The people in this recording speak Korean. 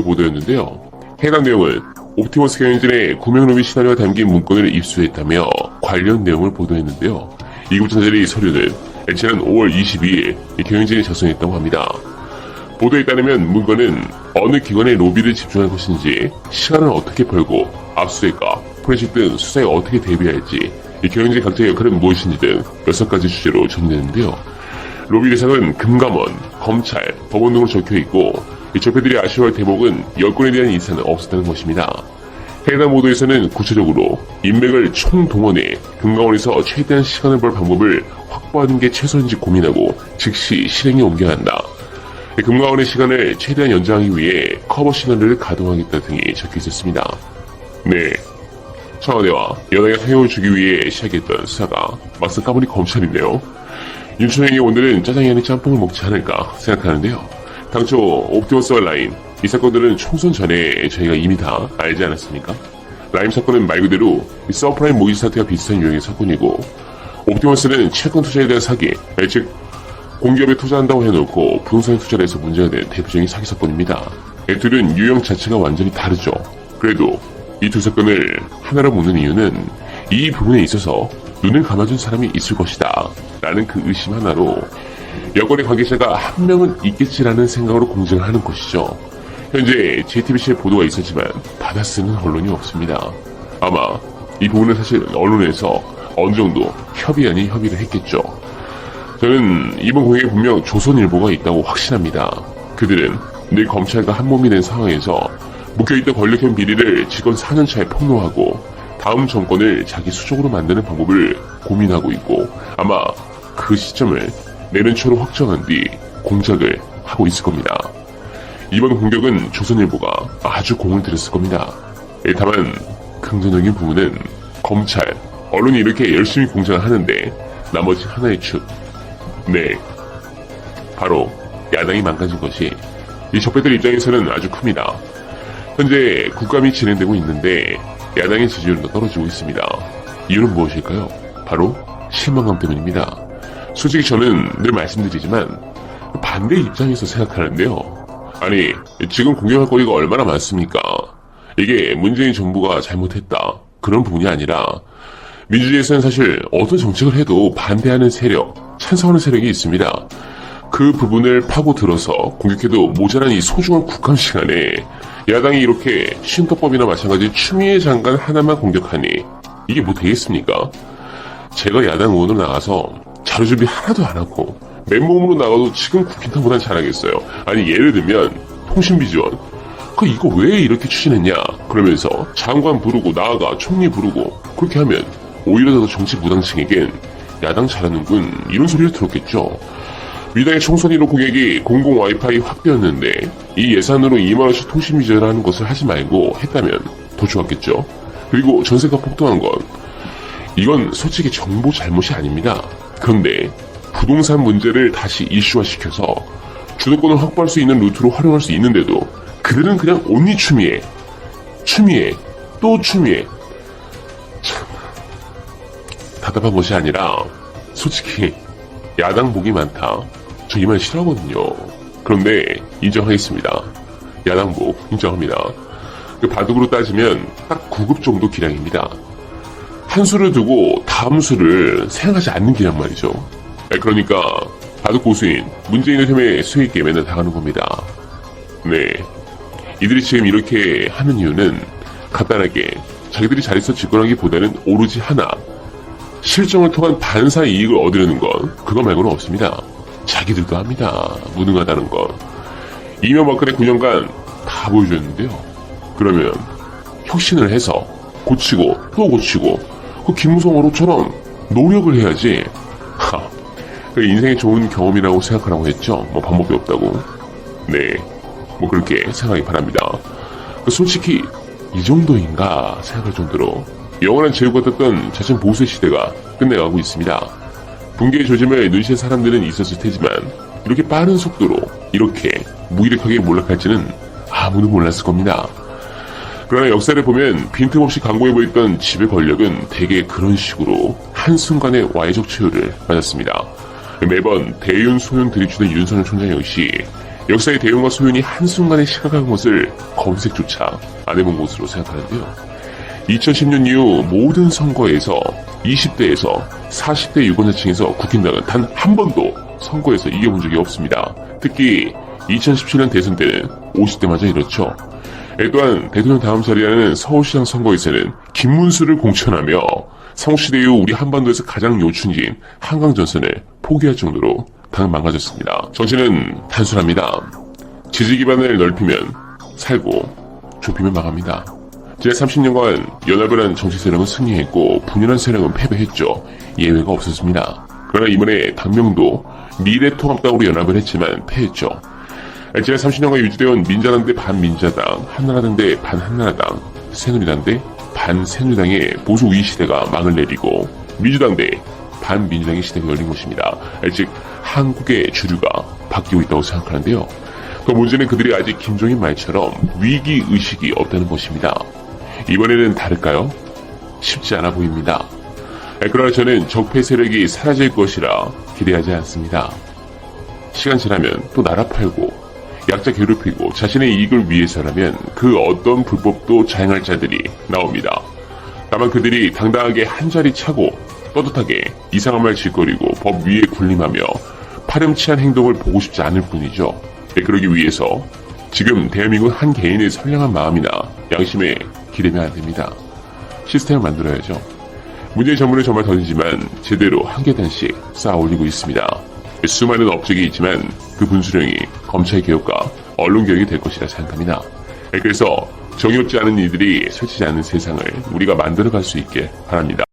보도였는데요. 해당 내용은 옵티머스 경영진의 구명로비 시나리오가 담긴 문건을 입수했다며 관련 내용을 보도했는데요. 이국전자들의 서류는 지난 5월 22일 경영진이 작성했다고 합니다. 보도에 따르면 문건은 어느 기관의 로비를 집중할 것인지, 시간을 어떻게 벌고 압수수색과 포렌식 등 수사에 어떻게 대비할지, 경영진 각자의 역할은 무엇인지 등 6가지 주제로 정리되는데요. 로비 대상은 금감원, 검찰, 법원 등으로 적혀있고, 적폐들이 아쉬워할 대목은 여권에 대한 인사는 없었다는 것입니다. 해당 보도에서는 구체적으로 인맥을 총동원해 금감원에서 최대한 시간을 벌 방법을 확보하는 게 최선인지 고민하고 즉시 실행에 옮겨야 한다. 금감원의 시간을 최대한 연장하기 위해 커버 시나리오를 가동하겠다 등이 적혀 있었습니다. 네, 청와대와 여당의 타격을 주기 위해 시작했던 수사가 막상 까보니 검찰인데요. 윤천영이 오늘은 짜장이 아닌 짬뽕을 먹지 않을까 생각하는데요. 당초 옵티머스와 라임, 이 사건들은 총선 전에 저희가 이미 다 알지 않았습니까? 라임 사건은 말 그대로 서프라임 모기지 사태와 비슷한 유형의 사건이고, 옵티머스는 채권 투자에 대한 사기, 즉 공기업에 투자한다고 해놓고 부동산에 투자를 해서 문제가 된 대표적인 사기 사건입니다. 이 둘은 유형 자체가 완전히 다르죠. 그래도 이 두 사건을 하나로 묶는 이유는 이 부분에 있어서 눈을 감아준 사람이 있을 것이다 라는 그 의심 하나로 여권의 관계자가 한 명은 있겠지라는 생각으로 공정을 하는 것이죠. 현재 JTBC의 보도가 있었지만 받아쓰는 언론이 없습니다. 아마 이 부분은 사실 언론에서 어느 정도 협의 아닌 협의를 했겠죠. 저는 이번 공약에 분명 조선일보가 있다고 확신합니다. 그들은 늘 검찰과 한몸이 된 상황에서 묵혀있던 권력형 비리를 집권 4년차에 폭로하고 다음 정권을 자기 수족으로 만드는 방법을 고민하고 있고, 아마 그 시점을 내년 초로 확정한 뒤 공작을 하고 있을 겁니다. 이번 공격은 조선일보가 아주 공을 들였을 겁니다. 다만 긍정적인 부분은 검찰, 언론이 이렇게 열심히 공작을 하는데 나머지 하나의 축, 네, 바로 야당이 망가진 것이 이 적폐들 입장에서는 아주 큽니다. 현재 국감이 진행되고 있는데 야당의 지지율도 떨어지고 있습니다. 이유는 무엇일까요? 바로 실망감 때문입니다. 솔직히 저는 늘 말씀드리지만 반대 입장에서 생각하는데요. 아니, 지금 공격할 거리가 얼마나 많습니까? 이게 문재인 정부가 잘못했다, 그런 부분이 아니라 민주주의에서는 사실 어떤 정책을 해도 반대하는 세력, 찬성하는 세력이 있습니다. 그 부분을 파고들어서 공격해도 모자란 이 소중한 국감 시간에 야당이 이렇게 신헌법이나 마찬가지 추미애 장관 하나만 공격하니 이게 뭐 되겠습니까? 제가 야당 의원으로 나가서 자료 준비 하나도 안 하고 맨몸으로 나가도 지금 국힘당보단 잘하겠어요. 아니, 예를 들면 통신비 지원, 이거 왜 이렇게 추진했냐 그러면서 장관 부르고 나아가 총리 부르고, 그렇게 하면 오히려 더 정치 무당층에겐 야당 잘하는군 이런 소리를 들었겠죠. 미당의 총선 1호 공약이 공공 와이파이 확대였는데 이 예산으로 2만원씩 통신비 지원하는 것을 하지 말고 했다면 더 좋았겠죠. 그리고 전세가 폭등한 건, 이건 솔직히 정부 잘못이 아닙니다. 그런데 부동산 문제를 다시 이슈화시켜서 주도권을 확보할 수 있는 루트로 활용할 수 있는데도 그들은 그냥 온리 추미애, 또 추미애. 참, 답답한 것이 아니라 솔직히 야당 복이 많다, 저 이 말 싫어하거든요. 그런데 인정하겠습니다. 야당 복 인정합니다. 그 바둑으로 따지면 딱 9급 정도 기량입니다. 한 수를 두고 다음 수를 생각하지 않는 기량 말이죠. 그러니까 바둑 고수인 문재인의 틈에 수익에 맨날 당하는 겁니다. 네, 이들이 지금 이렇게 하는 이유는 간단하게 자기들이 자리에서 집권하기보다는 오로지 하나, 실정을 통한 반사 이익을 얻으려는 건 그거 말고는 없습니다. 자기들도 합니다. 무능하다는 건. 이명박근혜 9년간 다 보여줬는데요. 그러면 혁신을 해서 고치고 또 고치고 그 김무성 어로처럼 노력을 해야지. 그 인생의 좋은 경험이라고 생각하라고 했죠. 뭐 방법이 없다고. 네, 뭐 그렇게 생각하기 바랍니다. 솔직히 이 정도인가 생각할 정도로 영원한 제휴 같았던 자신 보수의 시대가 끝내가고 있습니다. 붕괴의 조짐을 눈치챈 사람들은 있었을 테지만 이렇게 빠른 속도로 이렇게 무기력하게 몰락할지는 아무도 몰랐을 겁니다. 그러나 역사를 보면 빈틈없이 강고해보였던 지배 권력은 대개 그런 식으로 한순간에 와해적 최후를 맞았습니다. 매번 대윤 소윤 들이추는 윤석열 총장 역시 역사의 대용과 소윤이 한순간에 시각한 것을 검색조차 안 해본 것으로 생각하는데요. 2010년 이후 모든 선거에서 20대에서 40대 유권자층에서 국힘당은 단 한 번도 선거에서 이겨본 적이 없습니다. 특히 2017년 대선 때는 50대마저 이렇죠. 또한 대통령 다음 자리라는 서울시장 선거에서는 김문수를 공천하며 성시대 이후 우리 한반도에서 가장 요춘지인 한강전선을 포기할 정도로 당은 망가졌습니다. 정치는 단순합니다. 지지 기반을 넓히면 살고 좁히면 망합니다. 지난 30년간 연합을 한 정치 세력은 승리했고 분열한 세력은 패배했죠. 예외가 없었습니다. 그러나 이번에 당명도 미래통합당으로 연합을 했지만 패했죠. 지난 30년간 유지되어온 민자당 대 반민자당, 한나라당 대 반한나라당, 새누리당 대 반새누리당의 보수 우위 시대가 막을 내리고 민주당 대 반민주당의 시대가 열린 것입니다. 즉 한국의 주류가 바뀌고 있다고 생각하는데요. 더 문제는 그들이 아직 김종인 말처럼 위기의식이 없다는 것입니다. 이번에는 다를까요? 쉽지 않아 보입니다. 그러나 저는 적폐 세력이 사라질 것이라 기대하지 않습니다. 시간 지나면 또 나라 팔고 약자 괴롭히고 자신의 이익을 위해서라면 그 어떤 불법도 자행할 자들이 나옵니다. 다만 그들이 당당하게 한자리 차고 떳떳하게 이상한 말 짓거리고 법 위에 군림하며 파렴치한 행동을 보고 싶지 않을 뿐이죠. 그러기 위해서 지금 대한민국 한 개인의 선량한 마음이나 양심에 기대면 안 됩니다. 시스템을 만들어야죠. 문제의 전문을 정말 더디지만 제대로 한 계단씩 쌓아 올리고 있습니다. 수많은 업적이 있지만 그 분수령이 검찰개혁과 언론개혁이 될 것이라 생각합니다. 그래서 정의 없지 않은 이들이 설치지 않는 세상을 우리가 만들어갈 수 있게 바랍니다.